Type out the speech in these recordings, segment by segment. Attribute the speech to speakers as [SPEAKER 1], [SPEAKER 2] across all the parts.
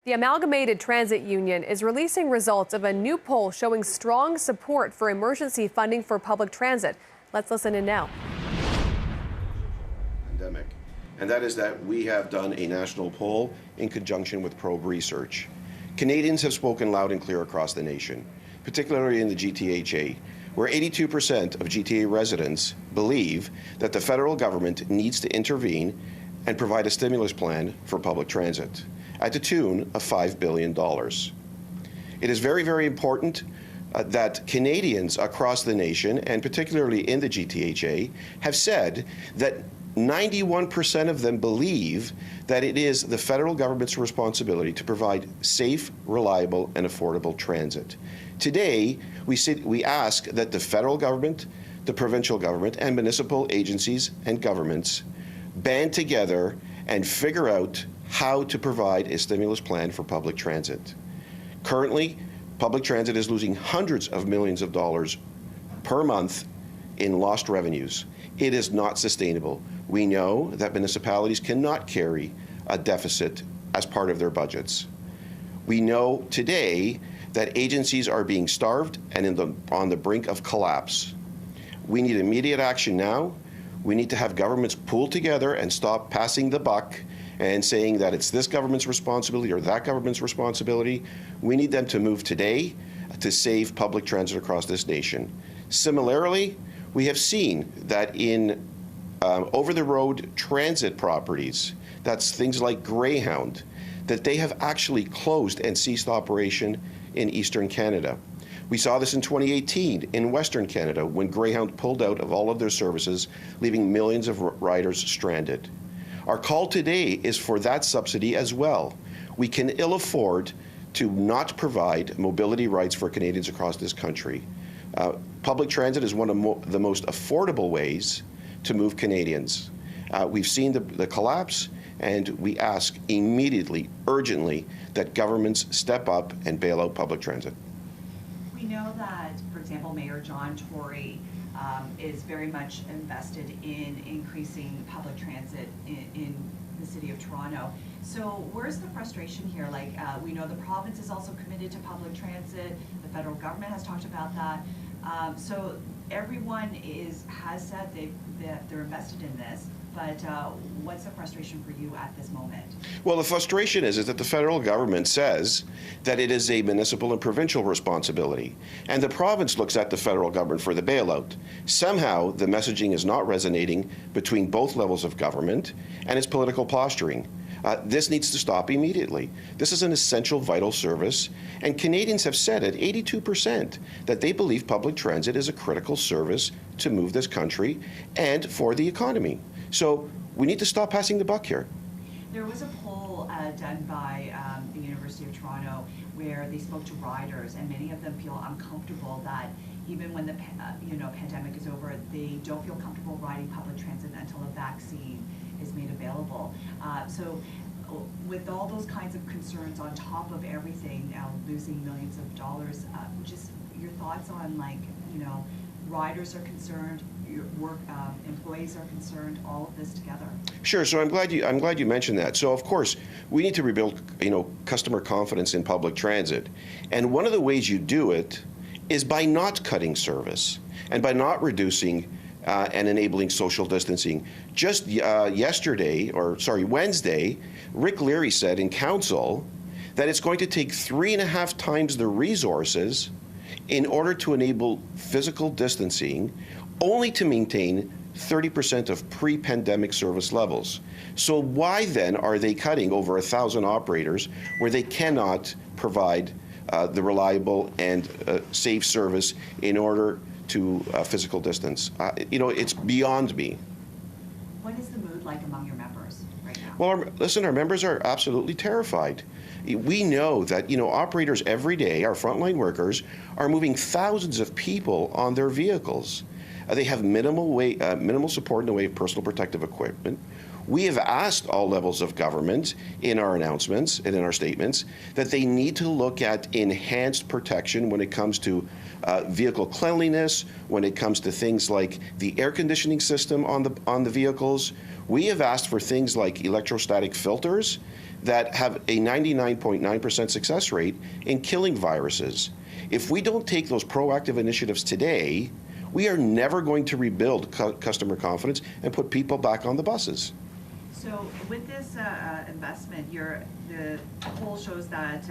[SPEAKER 1] The Amalgamated Transit Union is releasing results of a new poll showing strong support for emergency funding for public transit. Let's listen in now.
[SPEAKER 2] Pandemic. And that is that we have done a national poll in conjunction with Probe Research. Canadians have spoken loud and clear across the nation, particularly in the GTHA, where 82% of GTA residents believe that the federal government needs to intervene and provide a stimulus plan for public transit at the tune of $5 billion. It is very, very important that Canadians across the nation, and particularly in the GTHA, have said that 91% of them believe that it is the federal government's responsibility to provide safe, reliable, and affordable transit. Today, we ask that the federal government, the provincial government, and municipal agencies and governments band together and figure out how to provide a stimulus plan for public transit. Currently, public transit is losing hundreds of millions of dollars per month in lost revenues. It is not sustainable. We know that municipalities cannot carry a deficit as part of their budgets. We know today that agencies are being starved and on the brink of collapse. We need immediate action now. We need to have governments pool together and stop passing the buck and saying that it's this government's responsibility or that government's responsibility. We need them to move today to save public transit across this nation. Similarly, we have seen that in over-the-road transit properties, that's things like Greyhound, that they have actually closed and ceased operation in Eastern Canada. We saw this in 2018 in Western Canada when Greyhound pulled out of all of their services, leaving millions of riders stranded. Our call today is for that subsidy as well. We can ill afford to not provide mobility rights for Canadians across this country. Public transit is one of the most affordable ways to move Canadians. We've seen the collapse, and we ask immediately, urgently, that governments step up and bail out public transit.
[SPEAKER 3] We know that, for example, Mayor John Tory is very much invested in increasing public transit in the city of Toronto. So where's the frustration here? Like, we know the province is also committed to public transit. The federal government has talked about that. So everyone has said that they're invested in this, but what's the frustration for you at this moment?
[SPEAKER 2] Well, the frustration is that the federal government says that it is a municipal and provincial responsibility, and the province looks at the federal government for the bailout. Somehow, the messaging is not resonating between both levels of government, and it's political posturing. This needs to stop immediately. This is an essential, vital service, and Canadians have said at 82% that they believe public transit is a critical service to move this country and for the economy. So we need to stop passing the buck here.
[SPEAKER 3] There was a poll done by the University of Toronto where they spoke to riders, and many of them feel uncomfortable that even when the pandemic is over, they don't feel comfortable riding public transit until a vaccine is made available. So with all those kinds of concerns on top of everything, now losing millions of dollars, just your thoughts on, like, riders are concerned, your work employees are concerned, all of this together.
[SPEAKER 2] Sure. So I'm glad you mentioned that. So of course we need to rebuild customer confidence in public transit, and one of the ways you do it is by not cutting service and by not reducing and enabling social distancing. Just Wednesday, Rick Leary said in council that it's going to take 3.5 times the resources in order to enable physical distancing, only to maintain 30% of pre-pandemic service levels. So why then are they cutting over 1,000 operators where they cannot provide the reliable and safe service in order to physical distance? It's beyond me.
[SPEAKER 3] What is the mood like among your members right now?
[SPEAKER 2] Well, listen, our members are absolutely terrified. We know that operators every day, our frontline workers, are moving thousands of people on their vehicles. They have minimal support in the way of personal protective equipment. We have asked all levels of government in our announcements and in our statements that they need to look at enhanced protection when it comes to vehicle cleanliness, when it comes to things like the air conditioning system on the vehicles. We have asked for things like electrostatic filters that have a 99.9% success rate in killing viruses. If we don't take those proactive initiatives today, we are never going to rebuild customer confidence and put people back on the buses.
[SPEAKER 3] So with this investment, the poll shows that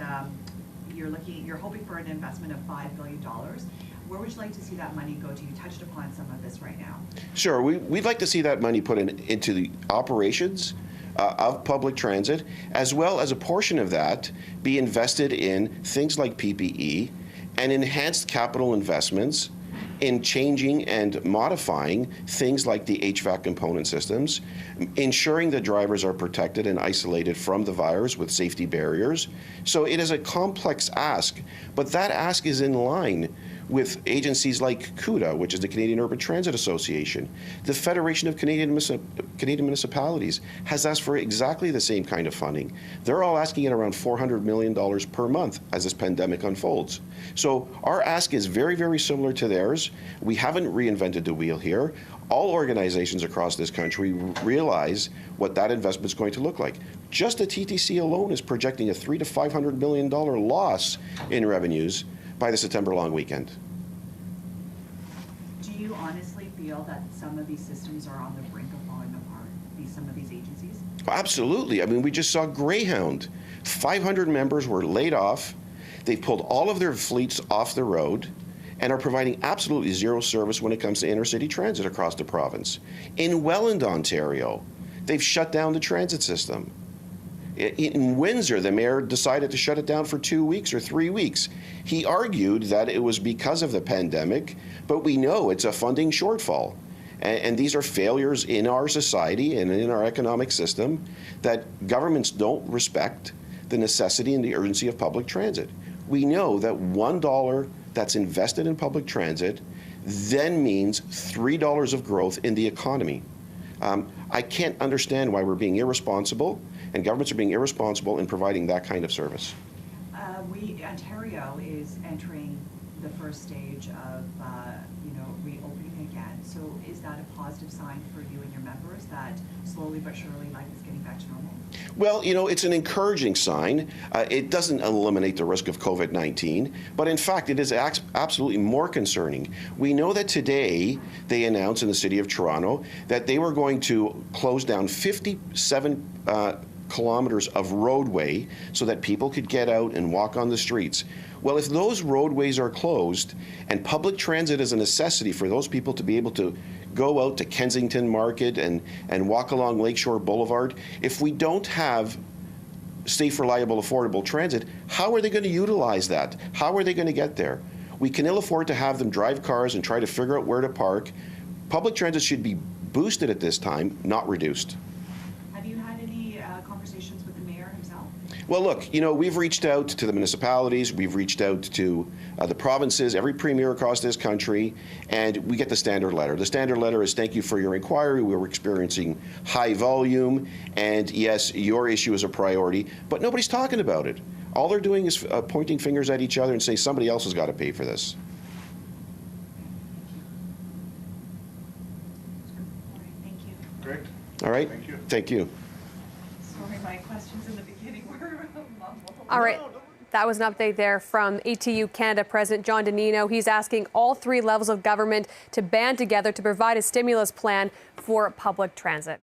[SPEAKER 3] you're hoping for an investment of $5 billion. Where would you like to see that money go to? You touched upon some of this right now.
[SPEAKER 2] Sure, we'd like to see that money put into the operations of public transit, as well as a portion of that be invested in things like PPE and enhanced capital investments in changing and modifying things like the HVAC component systems, ensuring that drivers are protected and isolated from the virus with safety barriers. So it is a complex ask, but that ask is in line with agencies like CUDA, which is the Canadian Urban Transit Association. The Federation of Canadian Municipalities has asked for exactly the same kind of funding. They're all asking at around $400 million per month as this pandemic unfolds. So our ask is very, very similar to theirs. We haven't reinvented the wheel here. All organizations across this country realize what that investment is going to look like. Just the TTC alone is projecting a $300 to $500 million loss in revenues by the September long weekend.
[SPEAKER 3] Do you honestly feel that some of these systems are on the brink of falling apart, some of these agencies?
[SPEAKER 2] Absolutely. I mean, we just saw Greyhound. 500 members were laid off. They've pulled all of their fleets off the road and are providing absolutely zero service when it comes to intercity transit across the province. In Welland, Ontario, they've shut down the transit system. In Windsor, the mayor decided to shut it down for 2 weeks or 3 weeks. He argued that it was because of the pandemic, but we know it's a funding shortfall. And these are failures in our society and in our economic system that governments don't respect the necessity and the urgency of public transit. We know that $1 that's invested in public transit then means $3 of growth in the economy. I can't understand why we're being irresponsible, and governments are being irresponsible in providing that kind of service.
[SPEAKER 3] Ontario is entering the first stage of reopening again. So is that a positive sign for you and your members that slowly but surely life is getting back to normal?
[SPEAKER 2] Well, it's an encouraging sign. It doesn't eliminate the risk of COVID-19, but in fact, it is absolutely more concerning. We know that today they announced in the City of Toronto that they were going to close down 57 kilometers of roadway so that people could get out and walk on the streets. Well, if those roadways are closed and public transit is a necessity for those people to be able to go out to Kensington Market and walk along Lakeshore Boulevard, if we don't have safe, reliable, affordable transit, how are they going to utilize that? How are they going to get there? We can ill afford to have them drive cars and try to figure out where to park. Public transit should be boosted at this time, not reduced.
[SPEAKER 3] Have you had any conversations with the mayor himself?
[SPEAKER 2] Well, look, we've reached out to the municipalities, we've reached out to the provinces, every premier across this country, and we get the standard letter. The standard letter is, thank you for your inquiry, we were experiencing high volume, and yes, your issue is a priority, but nobody's talking about it. All they're doing is pointing fingers at each other and say somebody else has got to pay for this.
[SPEAKER 3] Thank you.
[SPEAKER 4] Great.
[SPEAKER 2] All right?
[SPEAKER 4] Thank you.
[SPEAKER 2] Thank you.
[SPEAKER 3] Sorry, my questions in the beginning were mumbled.
[SPEAKER 1] All right. That was an update there from ATU Canada President John Donino. He's asking all three levels of government to band together to provide a stimulus plan for public transit.